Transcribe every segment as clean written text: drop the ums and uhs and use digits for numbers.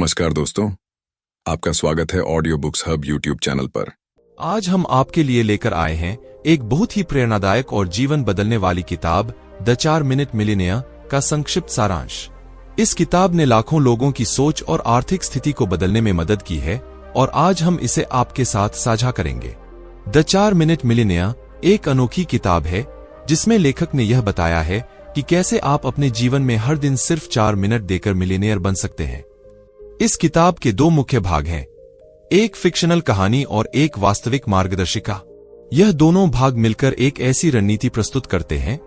नमस्कार दोस्तों, आपका स्वागत है audio books hub YouTube channel पर। आज हम आपके लिए लेकर आए हैं एक बहुत ही प्रेरणादायक और जीवन बदलने वाली किताब द 4 मिनट मिलियनेयर का संक्षिप्त सारांश। इस किताब ने लाखों लोगों की सोच और आर्थिक स्थिति को बदलने में मदद की है और आज हम इसे आपके साथ साझा करेंगे। द 4 मिनट मिलियनेयर एक अनोखी किताब है जिसमें लेखक ने यह बताया है कि कैसे आप अपने जीवन में हर दिन सिर्फ 4 मिनट देकर मिलियनेयर बन सकते हैं। इस किताब के 2 मुख्य भाग हैं, एक फिक्शनल कहानी और एक वास्तविक मार्गदर्शिका। यह दोनों भाग मिलकर एक ऐसी रणनीति प्रस्तुत करते हैं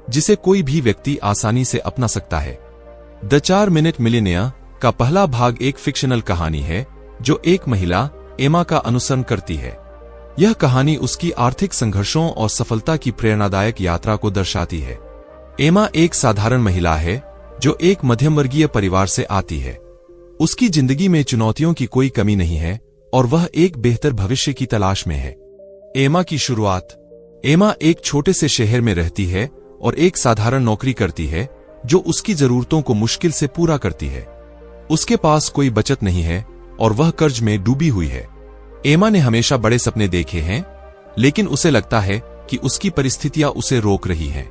जिसे कोई भी व्यक्ति आसानी से अपना सकता है। द 4 मिनट मिलियनेयर का पहला भाग एक फिक्शनल कहानी है जो एक महिला एमा का अनुसरण करती है। यह कहानी उसकी आर्थिक संघर्षों और सफलता की प्रेरणादायक यात्रा को दर्शाती है। एमा एक साधारण महिला है जो एक मध्यम वर्गीय परिवार से आती है। उसकी जिंदगी में चुनौतियों की कोई कमी नहीं है और वह एक बेहतर भविष्य की तलाश में है। एमा की शुरुआत। एमा एक छोटे से शहर में रहती है और एक साधारण नौकरी करती है जो उसकी जरूरतों को मुश्किल से पूरा करती है। उसके पास कोई बचत नहीं है और वह कर्ज में डूबी हुई है। एमा ने हमेशा बड़े सपने देखे हैं, लेकिन उसे लगता है कि उसकी परिस्थितियां उसे रोक रही हैं।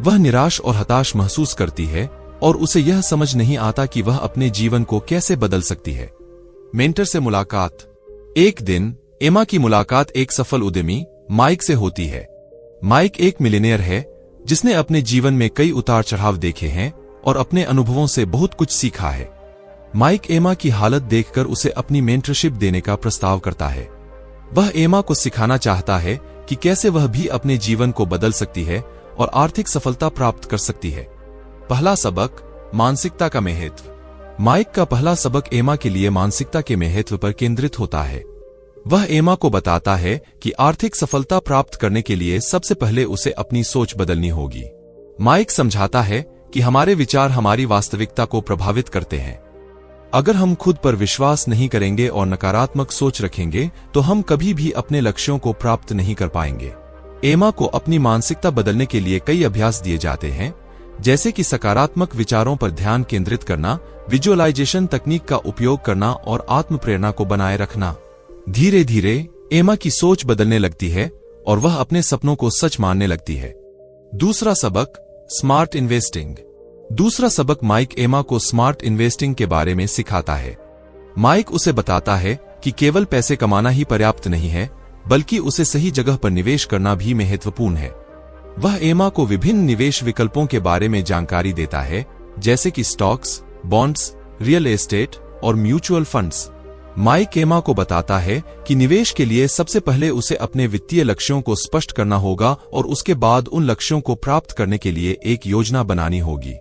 वह निराश और हताश महसूस करती है और उसे यह समझ नहीं आता कि वह अपने जीवन को कैसे बदल सकती है। मेंटर से मुलाकात। एक दिन एमा की मुलाकात एक सफल उद्यमी माइक से होती है। माइक एक मिलियनेयर है जिसने अपने जीवन में कई उतार चढ़ाव देखे हैं और अपने अनुभवों से बहुत कुछ सीखा है। माइक एमा की हालत देखकर उसे अपनी मेंटरशिप देने का प्रस्ताव करता है। वह एमा को सिखाना चाहता है कि कैसे वह भी अपने जीवन को बदल सकती है और आर्थिक सफलता प्राप्त कर सकती है। पहला सबक, मानसिकता का महत्व। माइक का पहला सबक एमा के लिए मानसिकता के महत्व पर केंद्रित होता है। वह एमा को बताता है कि आर्थिक सफलता प्राप्त करने के लिए सबसे पहले उसे अपनी सोच बदलनी होगी। माइक समझाता है कि हमारे विचार हमारी वास्तविकता को प्रभावित करते हैं। अगर हम खुद पर विश्वास नहीं करेंगे और नकारात्मक सोच रखेंगे तो हम कभी भी अपने लक्ष्यों को प्राप्त नहीं कर पाएंगे। एमा को अपनी मानसिकता बदलने के लिए कई अभ्यास दिए जाते हैं, जैसे कि सकारात्मक विचारों पर ध्यान केंद्रित करना, विजुअलाइजेशन तकनीक का उपयोग करना और आत्म प्रेरणा को बनाए रखना। धीरे धीरे एमा की सोच बदलने लगती है और वह अपने सपनों को सच मानने लगती है। दूसरा सबक, स्मार्ट इन्वेस्टिंग। दूसरा सबक माइक एमा को स्मार्ट इन्वेस्टिंग के बारे में सिखाता है। माइक उसे बताता है कि केवल पैसे कमाना ही पर्याप्त नहीं है, बल्कि उसे सही जगह पर निवेश करना भी महत्वपूर्ण है। वह एमा को विभिन्न निवेश विकल्पों के बारे में जानकारी देता है, जैसे कि स्टॉक्स, बॉन्ड्स, रियल एस्टेट और म्यूचुअल फंड्स। माइक एमा को बताता है कि निवेश के लिए सबसे पहले उसे अपने वित्तीय लक्ष्यों को स्पष्ट करना होगा और उसके बाद उन लक्ष्यों को प्राप्त करने के लिए एक योजना बनानी होगी।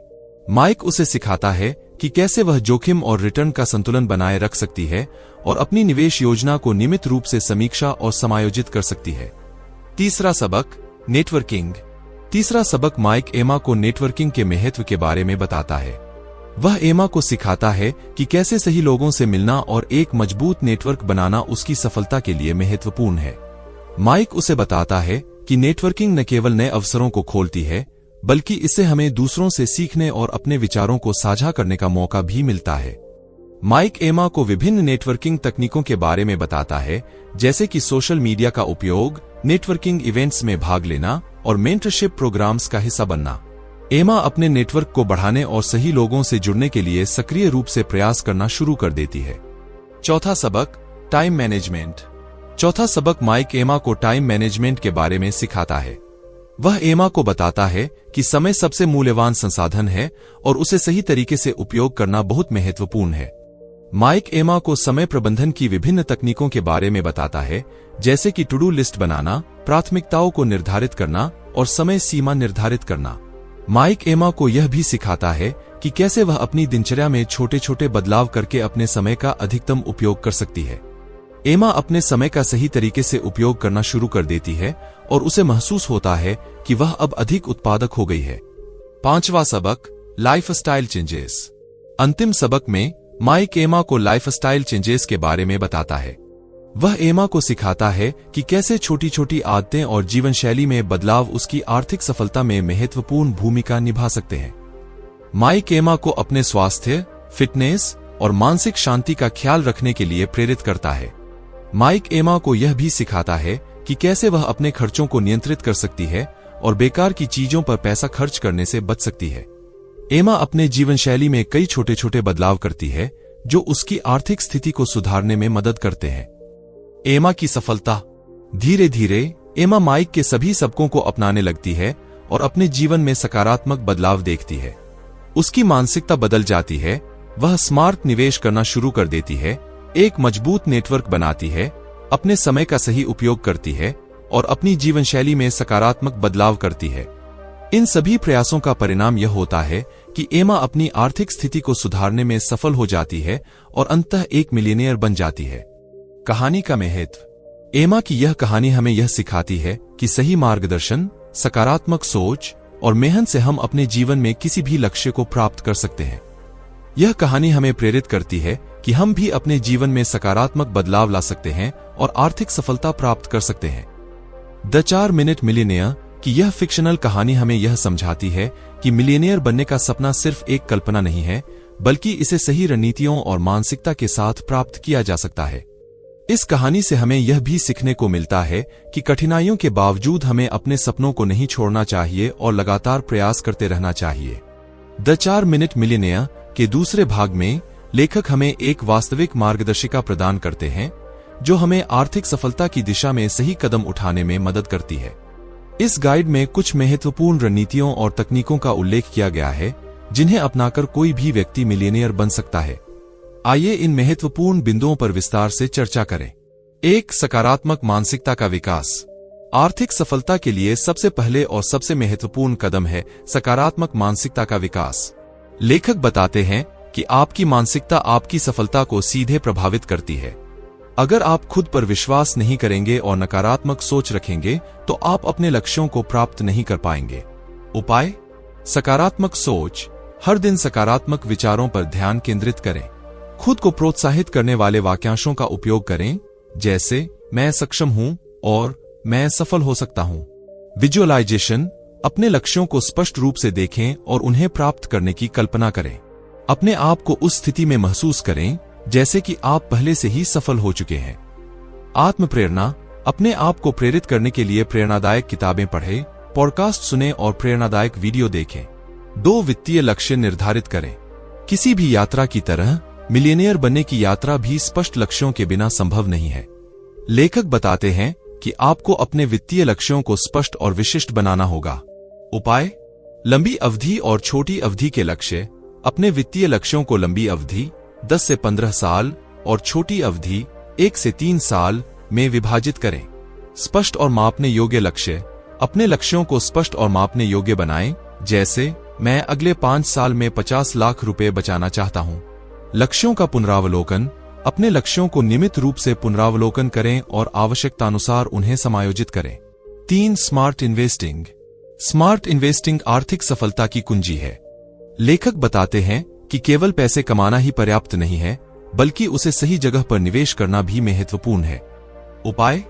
माइक उसे सिखाता है कि कैसे वह जोखिम और रिटर्न का संतुलन बनाए रख सकती है और अपनी निवेश योजना को नियमित रूप से समीक्षा और समायोजित कर सकती है। तीसरा सबक, नेटवर्किंग। तीसरा सबक माइक एमा को नेटवर्किंग के महत्व के बारे में बताता है। वह एमा को सिखाता है कि कैसे सही लोगों से मिलना और एक मजबूत नेटवर्क बनाना उसकी सफलता के लिए महत्वपूर्ण है। माइक उसे बताता है कि नेटवर्किंग न केवल नए अवसरों को खोलती है, बल्कि इससे हमें दूसरों से सीखने और अपने विचारों को साझा करने का मौका भी मिलता है। माइक एमा को विभिन्न नेटवर्किंग तकनीकों के बारे में बताता है, जैसे कि सोशल मीडिया का उपयोग, नेटवर्किंग इवेंट्स में भाग लेना और मेंटरशिप प्रोग्राम्स का हिस्सा बनना। एमा अपने नेटवर्क को बढ़ाने और सही लोगों से जुड़ने के लिए सक्रिय रूप से प्रयास करना शुरू कर देती है। चौथा सबक, टाइम मैनेजमेंट। चौथा सबक माइक एमा को टाइम मैनेजमेंट के बारे में सिखाता है। वह एमा को बताता है कि समय सबसे मूल्यवान संसाधन है और उसे सही तरीके से उपयोग करना बहुत महत्वपूर्ण है। माइक एमा को समय प्रबंधन की विभिन्न तकनीकों के बारे में बताता है, जैसे कि टू डू लिस्ट बनाना, प्राथमिकताओं को निर्धारित करना और समय सीमा निर्धारित करना। माइक एमा को यह भी सिखाता है कि कैसे वह अपनी दिनचर्या में छोटे छोटे बदलाव करके अपने समय का अधिकतम उपयोग कर सकती है। एमा अपने समय का सही तरीके से उपयोग करना शुरू कर देती है और उसे महसूस होता है कि वह अब अधिक उत्पादक हो गई है। पांचवा सबक, लाइफस्टाइल चेंजेस। अंतिम सबक में माइक एमा को लाइफस्टाइल चेंजेस के बारे में बताता है। वह एमा को सिखाता है कि कैसे छोटी छोटी आदतें और जीवन शैली में बदलाव उसकी आर्थिक सफलता में महत्वपूर्ण भूमिका निभा सकते हैं। माइक एमा को अपने स्वास्थ्य, फिटनेस और मानसिक शांति का ख्याल रखने के लिए प्रेरित करता है। माइक एमा को यह भी सिखाता है कि कैसे वह अपने खर्चों को नियंत्रित कर सकती है और बेकार की चीजों पर पैसा खर्च करने से बच सकती है। एमा अपने जीवन शैली में कई छोटे छोटे बदलाव करती है जो उसकी आर्थिक स्थिति को सुधारने में मदद करते हैं। एमा की सफलता। धीरे धीरे एमा माइक के सभी सबकों को अपनाने लगती है और अपने जीवन में सकारात्मक बदलाव देखती है। उसकी मानसिकता बदल जाती है, वह स्मार्ट निवेश करना शुरू कर देती है, एक मजबूत नेटवर्क बनाती है, अपने समय का सही उपयोग करती है और अपनी जीवन शैली में सकारात्मक बदलाव करती है। इन सभी प्रयासों का परिणाम यह होता है कि एमा अपनी आर्थिक स्थिति को सुधारने में सफल हो जाती है और अंततः एक मिलियनेयर बन जाती है। कहानी का महत्व। एमा की यह कहानी हमें यह सिखाती है कि सही मार्गदर्शन, सकारात्मक सोच और मेहनत से हम अपने जीवन में किसी भी लक्ष्य को प्राप्त कर सकते हैं। यह कहानी हमें प्रेरित करती है कि हम भी अपने जीवन में सकारात्मक बदलाव ला सकते हैं और आर्थिक सफलता प्राप्त कर सकते हैं। द 4 मिनट मिलियनेयर की यह फिक्शनल कहानी हमें यह समझाती है कि मिलियनेयर बनने का सपना सिर्फ एक कल्पना नहीं है, बल्कि इसे सही रणनीतियों और मानसिकता के साथ प्राप्त किया जा सकता है। इस कहानी से हमें यह भी सीखने को मिलता है कि कठिनाइयों के बावजूद हमें अपने सपनों को नहीं छोड़ना चाहिए और लगातार प्रयास करते रहना चाहिए। द 4 मिनट मिलियनेयर के दूसरे भाग में लेखक हमें एक वास्तविक मार्गदर्शिका प्रदान करते हैं जो हमें आर्थिक सफलता की दिशा में सही कदम उठाने में मदद करती है। इस गाइड में कुछ महत्वपूर्ण रणनीतियों और तकनीकों का उल्लेख किया गया है जिन्हें अपनाकर कोई भी व्यक्ति मिलियनेयर बन सकता है। आइए इन महत्वपूर्ण बिंदुओं पर विस्तार से चर्चा करें। 1. सकारात्मक मानसिकता का विकास। आर्थिक सफलता के लिए सबसे पहले और सबसे महत्वपूर्ण कदम है सकारात्मक मानसिकता का विकास। लेखक बताते हैं कि आपकी मानसिकता आपकी सफलता को सीधे प्रभावित करती है। अगर आप खुद पर विश्वास नहीं करेंगे और नकारात्मक सोच रखेंगे तो आप अपने लक्ष्यों को प्राप्त नहीं कर पाएंगे। उपाय। सकारात्मक सोच। हर दिन सकारात्मक विचारों पर ध्यान केंद्रित करें। खुद को प्रोत्साहित करने वाले वाक्यांशों का उपयोग करें, जैसे मैं सक्षम हूं और मैं सफल हो सकता हूं। विजुअलाइजेशन। अपने लक्ष्यों को स्पष्ट रूप से देखें और उन्हें प्राप्त करने की कल्पना करें। अपने आप को उस स्थिति में महसूस करें जैसे कि आप पहले से ही सफल हो चुके हैं। आत्म प्रेरणा। अपने आप को प्रेरित करने के लिए प्रेरणादायक किताबें पढ़ें, पॉडकास्ट सुनें और प्रेरणादायक वीडियो देखें। 2. वित्तीय लक्ष्य निर्धारित करें। किसी भी यात्रा की तरह मिलियनेयर बनने की यात्रा भी स्पष्ट लक्ष्यों के बिना संभव नहीं है। लेखक बताते हैं कि आपको अपने वित्तीय लक्ष्यों को स्पष्ट और विशिष्ट बनाना होगा। उपाय। लंबी अवधि और छोटी अवधि के लक्ष्य। अपने वित्तीय लक्ष्यों को लंबी अवधि 10 से 15 साल और छोटी अवधि 1 से 3 साल में विभाजित करें। स्पष्ट और मापने योग्य लक्ष्य। अपने लक्ष्यों को स्पष्ट और मापने योग्य बनाएं, जैसे मैं अगले 5 साल में 50 लाख रुपए बचाना चाहता हूं। लक्ष्यों का पुनरावलोकन। अपने लक्ष्यों को नियमित रूप से पुनरावलोकन करें और आवश्यकतानुसार उन्हें समायोजित करें। 3. Smart investing. स्मार्ट इन्वेस्टिंग आर्थिक सफलता की कुंजी है। लेखक बताते हैं कि केवल पैसे कमाना ही पर्याप्त नहीं है, बल्कि उसे सही जगह पर निवेश करना भी महत्वपूर्ण है। उपाय।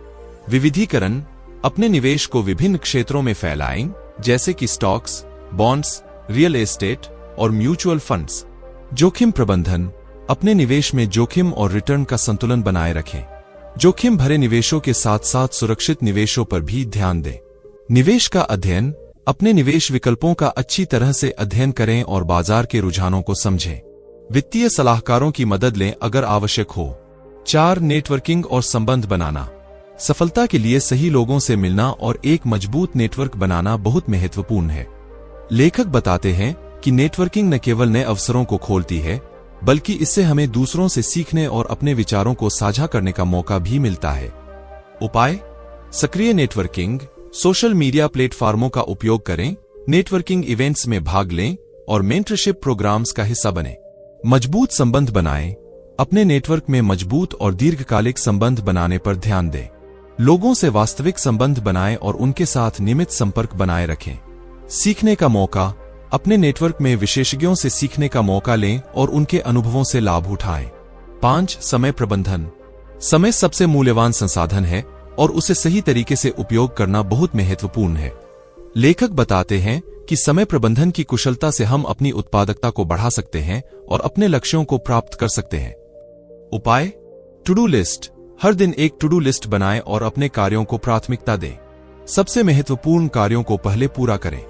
विविधीकरण। अपने निवेश को विभिन्न क्षेत्रों में फैलाएं, जैसे कि स्टॉक्स, बॉन्ड्स, रियल एस्टेट और म्यूचुअल फंड्स। जोखिम प्रबंधन। अपने निवेश में जोखिम और रिटर्न का संतुलन बनाए रखें। जोखिम भरे निवेशों के साथ साथ सुरक्षित निवेशों पर भी ध्यान दें। निवेश का अध्ययन। अपने निवेश विकल्पों का अच्छी तरह से अध्ययन करें और बाजार के रुझानों को समझें। वित्तीय सलाहकारों की मदद लें अगर आवश्यक हो। 4. नेटवर्किंग और संबंध बनाना। सफलता के लिए सही लोगों से मिलना और एक मजबूत नेटवर्क बनाना बहुत महत्वपूर्ण है। लेखक बताते हैं कि नेटवर्किंग न केवल नए अवसरों को खोलती है, बल्कि इससे हमें दूसरों से सीखने और अपने विचारों को साझा करने का मौका भी मिलता है। उपाय। सक्रिय नेटवर्किंग। सोशल मीडिया प्लेटफॉर्मों का उपयोग करें, नेटवर्किंग इवेंट्स में भाग लें और मेंटरशिप प्रोग्राम्स का हिस्सा बनें। मजबूत संबंध बनाएं। अपने नेटवर्क में मजबूत और दीर्घकालिक संबंध बनाने पर ध्यान दें। लोगों से वास्तविक संबंध बनाएं और उनके साथ नियमित संपर्क बनाए रखें। सीखने का मौका। अपने नेटवर्क में विशेषज्ञों से सीखने का मौका लें और उनके अनुभवों से लाभ उठाएं। 5. समय प्रबंधन। समय सबसे मूल्यवान संसाधन है और उसे सही तरीके से उपयोग करना बहुत महत्वपूर्ण है। लेखक बताते हैं कि समय प्रबंधन की कुशलता से हम अपनी उत्पादकता को बढ़ा सकते हैं और अपने लक्ष्यों को प्राप्त कर सकते हैं। उपाय: टू डू लिस्ट। हर दिन एक टू डू लिस्ट बनाएं और अपने कार्यों को प्राथमिकता दें। सबसे महत्वपूर्ण कार्यों को पहले पूरा करें।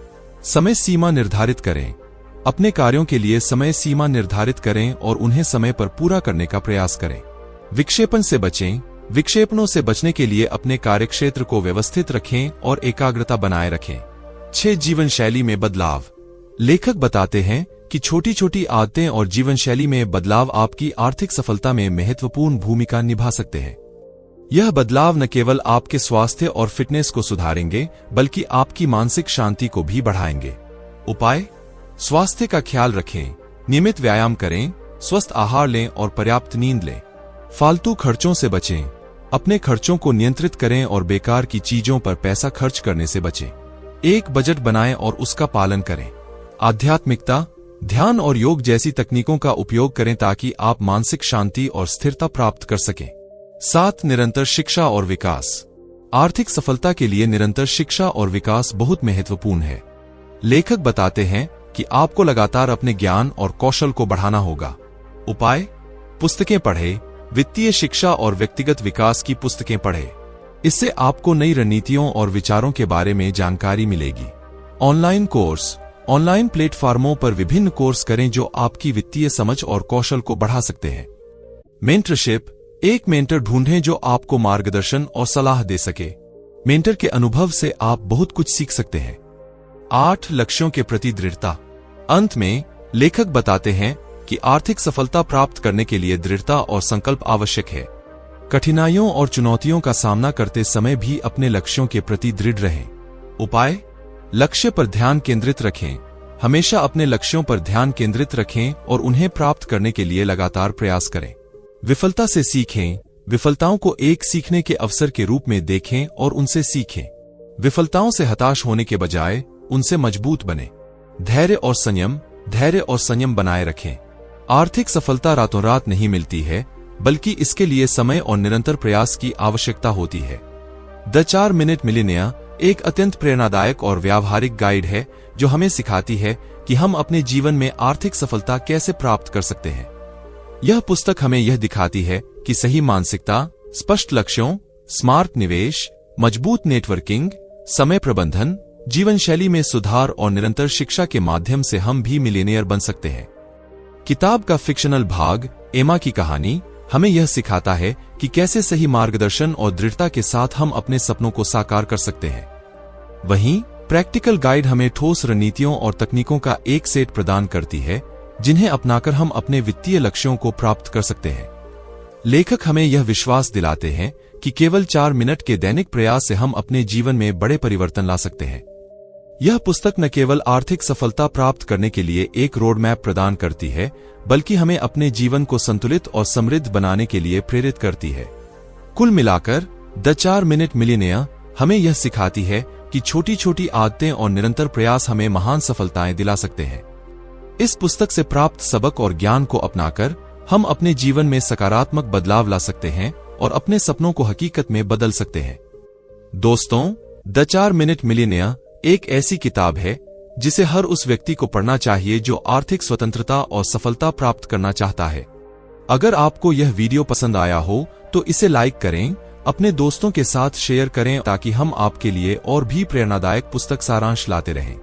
समय सीमा निर्धारित करें। अपने कार्यों के लिए समय सीमा निर्धारित करें और उन्हें समय पर पूरा करने का प्रयास करें। विक्षेपण से बचें। विक्षेपणों से बचने के लिए अपने कार्यक्षेत्र को व्यवस्थित रखें और एकाग्रता बनाए रखें। 6 जीवन शैली में बदलाव। लेखक बताते हैं कि छोटी छोटी आदतें और जीवन शैली में बदलाव आपकी आर्थिक सफलता में महत्वपूर्ण भूमिका निभा सकते हैं। यह बदलाव न केवल आपके स्वास्थ्य और फिटनेस को सुधारेंगे बल्कि आपकी मानसिक शांति को भी बढ़ाएंगे। उपाय: स्वास्थ्य का ख्याल रखें। नियमित व्यायाम करें, स्वस्थ आहार लें और पर्याप्त नींद लें। फालतू खर्चों से बचें। अपने खर्चों को नियंत्रित करें और बेकार की चीजों पर पैसा खर्च करने से बचें। एक बजट बनाएं और उसका पालन करें। आध्यात्मिकता, ध्यान और योग जैसी तकनीकों का उपयोग करें ताकि आप मानसिक शांति और स्थिरता प्राप्त कर सकें। 7 निरंतर शिक्षा और विकास। आर्थिक सफलता के लिए निरंतर शिक्षा और विकास बहुत महत्वपूर्ण है। लेखक बताते हैं कि आपको लगातार अपने ज्ञान और कौशल को बढ़ाना होगा। उपाय: पुस्तकें पढ़ें। वित्तीय शिक्षा और व्यक्तिगत विकास की पुस्तकें पढ़ें। इससे आपको नई रणनीतियों और विचारों के बारे में जानकारी मिलेगी। Online course. ऑनलाइन प्लेटफॉर्मों पर विभिन्न कोर्स करें जो आपकी वित्तीय समझ और कौशल को बढ़ा सकते हैं। मेंटरशिप। एक मेंटर ढूंढें जो आपको मार्गदर्शन और सलाह दे सके। मेंटर के अनुभव से आप बहुत कुछ सीख सकते हैं। 8 लक्ष्यों के प्रति दृढ़ता। अंत में लेखक बताते हैं कि आर्थिक सफलता प्राप्त करने के लिए दृढ़ता और संकल्प आवश्यक है। कठिनाइयों और चुनौतियों का सामना करते समय भी अपने लक्ष्यों के प्रति दृढ़ रहें। उपाय: लक्ष्य पर ध्यान केंद्रित रखें। हमेशा अपने लक्ष्यों पर ध्यान केंद्रित रखें और उन्हें प्राप्त करने के लिए लगातार प्रयास करें। विफलता से सीखें। विफलताओं को एक सीखने के अवसर के रूप में देखें और उनसे सीखें। विफलताओं से हताश होने के बजाय उनसे मजबूत बने। धैर्य और संयम बनाए रखें। आर्थिक सफलता रातों रात नहीं मिलती है, बल्कि इसके लिए समय और निरंतर प्रयास की आवश्यकता होती है। द 4 मिनट मिलियनेयर एक अत्यंत प्रेरणादायक और व्यावहारिक गाइड है जो हमें सिखाती है कि हम अपने जीवन में आर्थिक सफलता कैसे प्राप्त कर सकते हैं। यह पुस्तक हमें यह दिखाती है कि सही मानसिकता, स्पष्ट लक्ष्यों, स्मार्ट निवेश, मजबूत नेटवर्किंग, समय प्रबंधन, जीवन शैली में सुधार और निरंतर शिक्षा के माध्यम से हम भी मिलियनेयर बन सकते हैं। किताब का फिक्शनल भाग, एमा की कहानी, हमें यह सिखाता है कि कैसे सही मार्गदर्शन और दृढ़ता के साथ हम अपने सपनों को साकार कर सकते हैं। वहीं प्रैक्टिकल गाइड हमें ठोस रणनीतियों और तकनीकों का एक सेट प्रदान करती है जिन्हें अपनाकर हम अपने वित्तीय लक्ष्यों को प्राप्त कर सकते हैं। लेखक हमें यह विश्वास दिलाते हैं कि केवल 4 मिनट के दैनिक प्रयास से हम अपने जीवन में बड़े परिवर्तन ला सकते हैं। यह पुस्तक न केवल आर्थिक सफलता प्राप्त करने के लिए एक रोड मैप प्रदान करती है, बल्कि हमें अपने जीवन को संतुलित और समृद्ध बनाने के लिए प्रेरित करती है। कुल मिलाकर द 4 मिनट मिलियनेयर हमें यह सिखाती है कि छोटी छोटी आदतें और निरंतर प्रयास हमें महान सफलताएं दिला सकते हैं। इस पुस्तक से प्राप्त सबक और ज्ञान को अपनाकर हम अपने जीवन में सकारात्मक बदलाव ला सकते हैं और अपने सपनों को हकीकत में बदल सकते हैं। दोस्तों, द 4 मिनट मिलियनेयर एक ऐसी किताब है जिसे हर उस व्यक्ति को पढ़ना चाहिए जो आर्थिक स्वतंत्रता और सफलता प्राप्त करना चाहता है। अगर आपको यह वीडियो पसंद आया हो तो इसे लाइक करें, अपने दोस्तों के साथ शेयर करें ताकि हम आपके लिए और भी प्रेरणादायक पुस्तक सारांश लाते रहें।